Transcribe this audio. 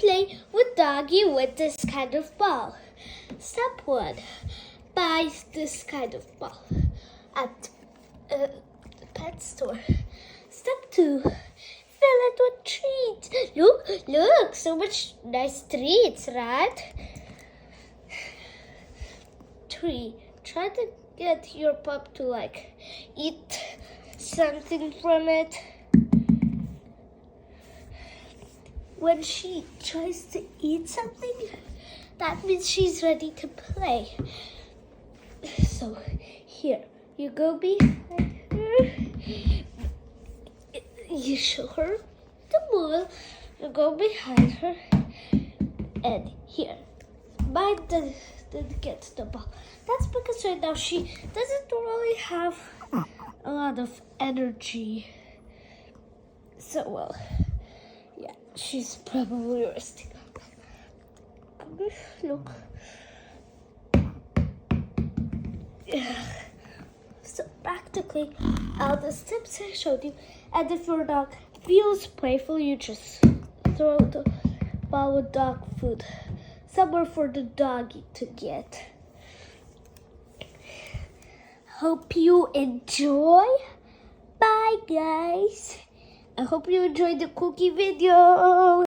play with doggy with this kind of ball. Step 1, buy this kind of ball at the pet store. Step 2, fill it with treats. Look, so much nice treats, right? 3, try to get your pup to eat something from it. When she tries to eat something, that means she's ready to play. So here, you go behind her. You show her the ball. You go behind her. And here, Mike didn't get the ball. That's because right now she doesn't really have a lot of energy. So, well, yeah, she's probably resting. Look. So practically, all the steps I showed you, and if your dog feels playful, you just throw the ball with dog food somewhere for the doggy to get. Hope you enjoy. Bye, guys. I hope you enjoyed the cookie video.